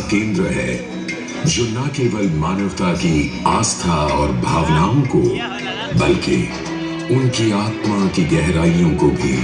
केंद्र है जो न केवल मानवता की आस्था और भावनाओं को बल्कि उनकी आत्मा की गहराइयों को भी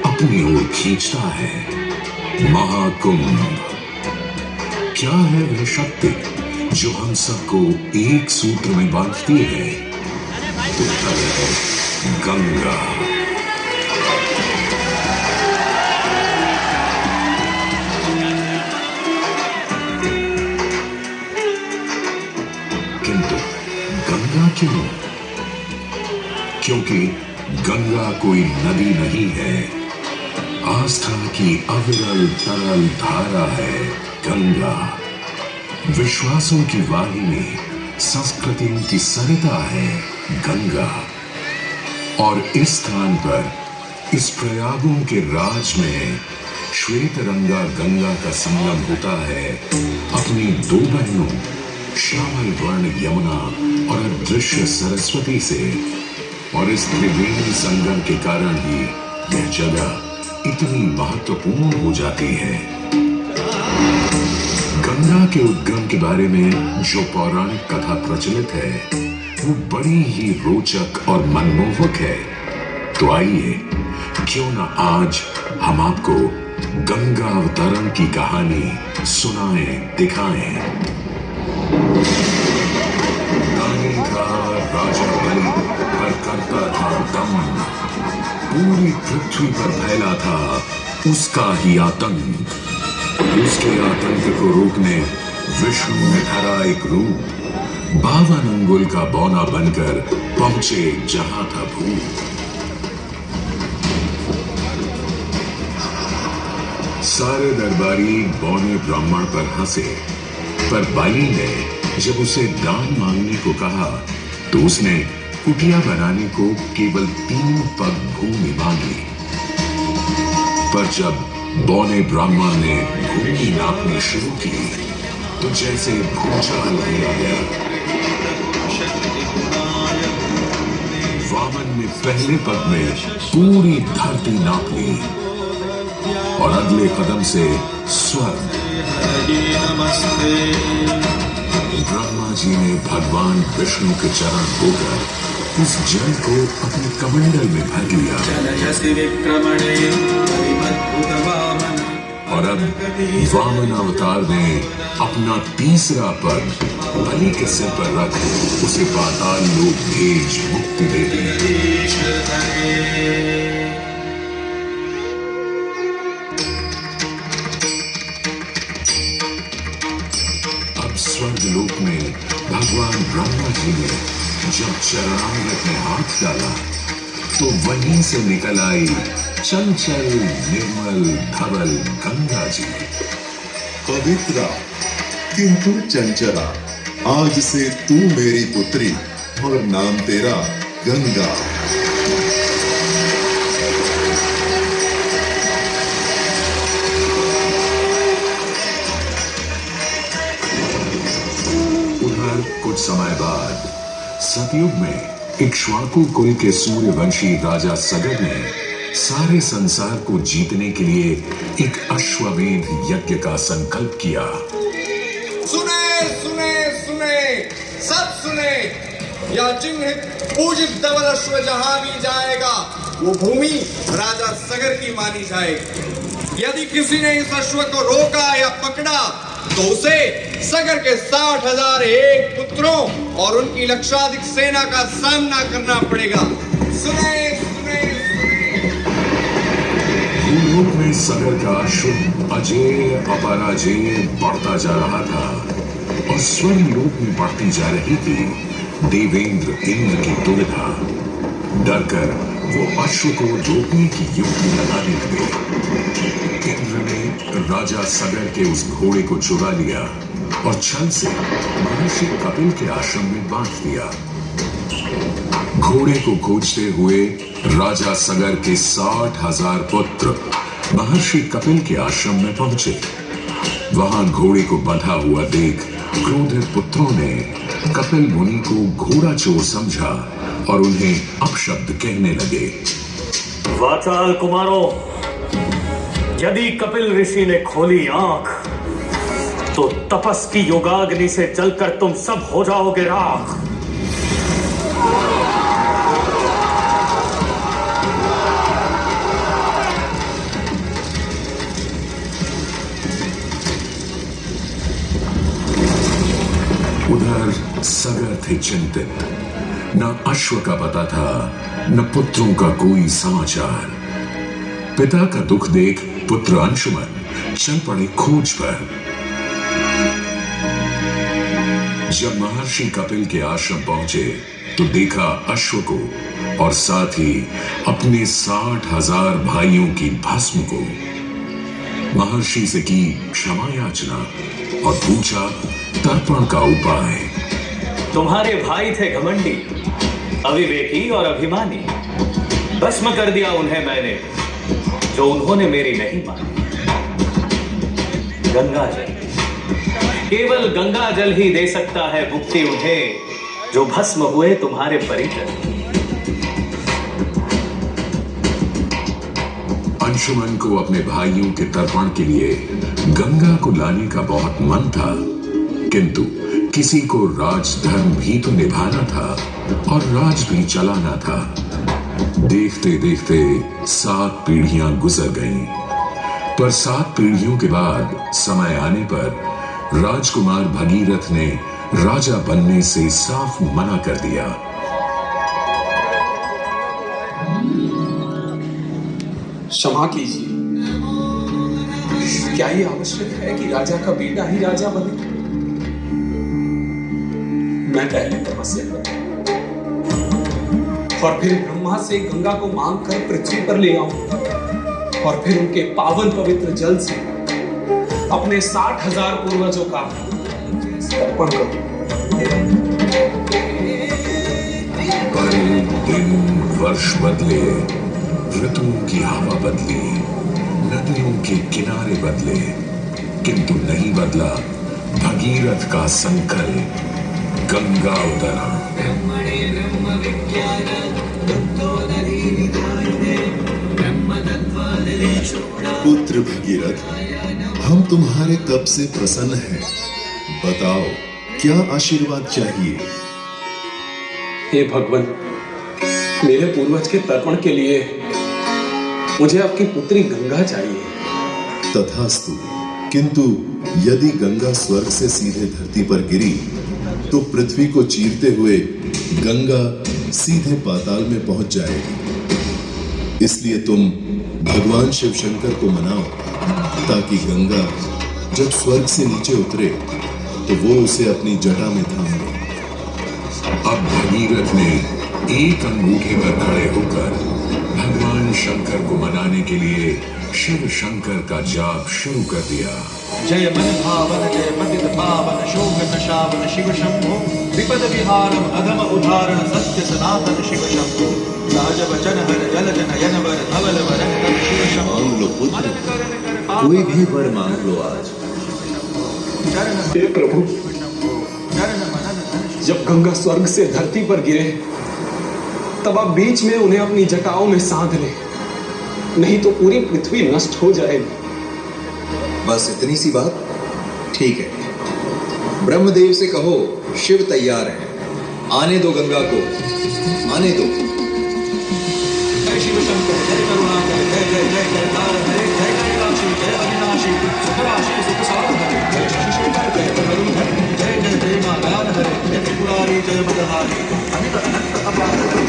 अपनी ओर खींचता है। महाकुंभ क्या है वह शक्ति जो हम सबको एक सूत्र में बांधती है? उत्तर है गंगा। किंतु गंगा क्यों? क्योंकि गंगा कोई नदी नहीं है, आस्था की अविरल तरल धारा है गंगा। विश्वासों की वाहिनी, संस्कृतियों की सरिता है गंगा। और इस स्थान पर, इस प्रयागों के राज में श्वेत रंगा गंगा का संगम होता है अपनी दो बहनों श्यामल वर्ण यमुना और अदृश्य सरस्वती से। और इस त्रिवेणी संगम के कारण ही यह जगह इतनी महत्वपूर्ण हो जाती है। गंगा के उद्गम के बारे में जो पौराणिक कथा प्रचलित है वो बड़ी ही रोचक और मनमोहक है। तो आइए क्यों न आज हम आपको गंगा अवतरण की कहानी सुनाएं, दिखाएं। गाने का राजा बलि पर करता था दम, पूरी पृथ्वी पर फैला था उसका ही आतंक। उसके आतंक को रोकने विष्णु ने धरा एक रूप, 52 अंगुल का बौना बनकर पहुंचे जहां था भूत। सारे दरबारी बौने ब्राह्मण पर हंसे, पर बलि ने जब उसे दान मांगने को कहा तो उसने कुटिया बनाने को केवल 3 पग भूमि मांगी। पर जब बौने ब्राह्मण ने भूमि नापनी शुरू की तो जैसे भूचाल आ गया। वामन ने पहले पग में पूरी धरती नाप ली और अगले कदम से स्वर्ग। ब्रह्मा जी ने भगवान विष्णु के चरण होकर उस जल को अपने कमंडल में भर लिया। और अब वामन अवतार ने अपना तीसरा पग बलि के सिर पर रख उसे पाताल लोक भेज मुक्ति दे दी। अब स्वर्ग लोक में भगवान ब्रह्मा जी ने जब चरणामृत में हाथ डाला तो वहीं से निकल आई चंचल निर्मल धवल गंगा जी। पवित्रा किंतु चंचला, आज से तू मेरी पुत्री और नाम तेरा गंगा। उधर कुछ समय बाद सतयुग में इक्ष्वाकु कुल के सूर्यवंशी राजा सगर ने सारे संसार को जीतने के लिए एक अश्वमेध यज्ञ का संकल्प किया। सुने सुने सुने, सब सुने, यह चिन्हित पूजित धवल अश्व जहां भी जाएगा वो भूमि राजा सगर की मानी जाएगी। यदि किसी ने इस अश्व को रोका या पकड़ा तो उसे सगर के 60,001 पुत्रों और उनकी लक्षाधिक सेना का सामना करना पड़ेगा। सुने सुने भूलोक में सगर का शुद्ध अजेय अपराजेय बढ़ता जा रहा था और स्वर्ग लोक में बढ़ती जा रही थी देवेंद्र इंद्र की दुविधा। डरकर वो अश्व को रोकने की युक्ति लगाने लगे। इंद्र ने राजा सगर के उस घोड़े को चुरा लिया और छल से महर्षि कपिल के आश्रम में बांध दिया। घोड़े को खोजते हुए राजा सगर के 60,000 पुत्र महर्षि कपिल के आश्रम में पहुंचे। वहां घोड़े को बंधा हुआ देख क्रोधित पुत्रों ने कपिल मुनि को घोड़ा चोर समझा और उन्हें अपशब्द कहने लगे। वाचाल कुमारों, यदि कपिल ऋषि ने खोली आंख तो तपस की योगाग्नि से जलकर तुम सब हो जाओगे राख। उधर सगर थे चिंतित, न अश्व का पता था न पुत्रों का कोई समाचार। पिता का दुख देख पुत्र अंशुमन चल पड़े खोज पर। जब महर्षि कपिल के आश्रम पहुंचे तो देखा अश्व को और साथ ही अपने 60,000 भाइयों की भस्म को। महर्षि से की क्षमा याचना और पूछा तर्पण का उपाय। तुम्हारे भाई थे घमंडी, अविवेकी और अभिमानी। भस्म कर दिया उन्हें मैंने, जो उन्होंने मेरी नहीं मानी। गंगा जल, केवल गंगा जल ही दे सकता है मुक्ति उन्हें, जो भस्म हुए तुम्हारे परिजन। अंशुमन को अपने भाइयों के तर्पण के लिए गंगा को लाने का बहुत मन था, किंतु किसी को राजधर्म भी तो निभाना था और राज भी चलाना था। देखते देखते 7 पीढ़ियां गुजर गईं, पर 7 पीढ़ियों के बाद समय आने पर राजकुमार भगीरथ ने राजा बनने से साफ मना कर दिया। क्षमा कीजिए, क्या ये आवश्यक है कि राजा का बेटा ही राजा बने? मैं पहले तपस्या करूं और फिर ब्रह्मा से गंगा को मांग कर पृथ्वी पर ले आऊं और फिर उनके पावन पवित्र जल से अपने 60,000 पूर्वजों का तर्पण करूं। पर दिन वर्ष बदले, ऋतुओं की हवा बदली, नदियों के किनारे बदले, किंतु नहीं बदला भगीरथ का संकल्प। गंगा उतरा। पुत्र भगीरथ, हम तुम्हारे तप से प्रसन्न हैं। बताओ क्या आशीर्वाद चाहिए? हे भगवान, मेरे पूर्वज के तर्पण के लिए मुझे आपकी पुत्री गंगा चाहिए। तथास्तु, किंतु यदि गंगा स्वर्ग से सीधे धरती पर गिरी तो पृथ्वी को चीरते हुए गंगा सीधे पाताल में पहुंच जाएगी। इसलिए तुम भगवान शिव शंकर को मनाओ ताकि गंगा जब स्वर्ग से नीचे उतरे तो वो उसे अपनी जटा में थाम ले। अब भगीरथ ने एक अंगूठे पर खड़े होकर भगवान शंकर को मनाने के लिए शिव शंकर का जाप शुरू कर दिया। जय मन भावन जय पतित पावन शोभित शावन शिव शंभो, विपद विहारम अधम उदाहरण सत्य सनातन शिव शंभो। राज वचन हर जल जन यन वर धवल वरन तन शिव शंभो। मांग लो पुत्र, कोई भी वर मांग लो आज। हे प्रभु, जब गंगा स्वर्ग से धरती पर गिरे तब आप बीच में उन्हें अपनी जटाओं में साध ले, नहीं तो पूरी पृथ्वी नष्ट हो जाएगी। बस इतनी सी बात? ठीक है, ब्रह्मदेव से कहो शिव तैयार है, आने दो गंगा को, आने दो। जय शिव शंकर जय करुणाकर जय जय जय जयकार हरे, जय कैलाशी जय अविनाशी सुख राशि सुख सागर, जय शशि शेखर जय करुणधर, जय जय जय मालान हरे, जय त्रिपुरारी जय मदहारी, अमित अनंत अपार हरे,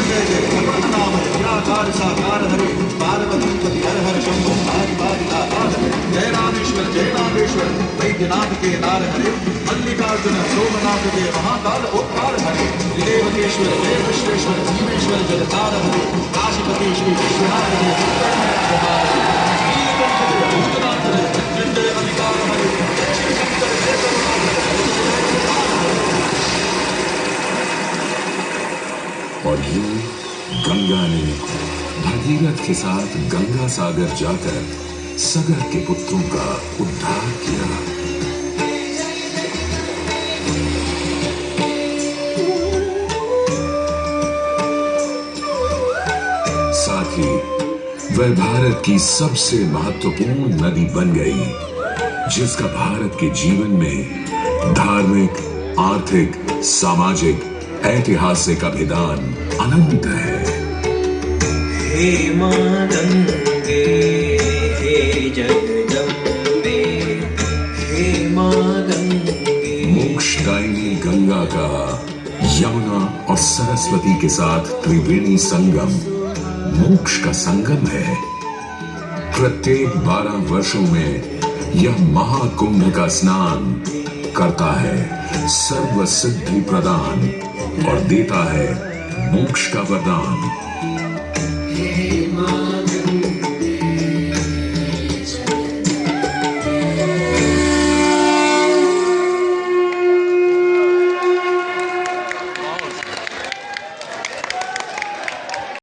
जय जय भगवत नाम निराकार साकार हरे, पार्वती पति हर हर शंभो आदि बादि आकार। जय रामेश्वर जय नागेश्वर वैद्यनाथ के नार हरे, मल्लिकार्जुन सोमनाथ जय महाकाल ओंकार हरे, देवकेश्वर जय विश्वेश्वर जीवेश्वर जगतार हरे, काशीपति श्री विश्वनाथ जय भूतनाथ जय मृत्युंजय अधिकार हरे, जय शिव शंकर जय करुणाकर। और यूं गंगा ने भगीरथ के साथ गंगा सागर जाकर सगर के पुत्रों का उद्धार किया। साथ ही वह भारत की सबसे महत्वपूर्ण नदी बन गई। जिसका भारत के जीवन में धार्मिक, आर्थिक, सामाजिक, ऐतिहासिक अभिदान अनंत है। हे मां गंगे, हे जगदम्बे, हे मां गंगे। मोक्षदायिनी गंगा का यमुना और सरस्वती के साथ त्रिवेणी संगम मोक्ष का संगम है। प्रत्येक 12 वर्षों में यह महाकुंभ का स्नान करता है सर्व सिद्धि प्रदान और देता है मोक्ष का वरदान। हे मां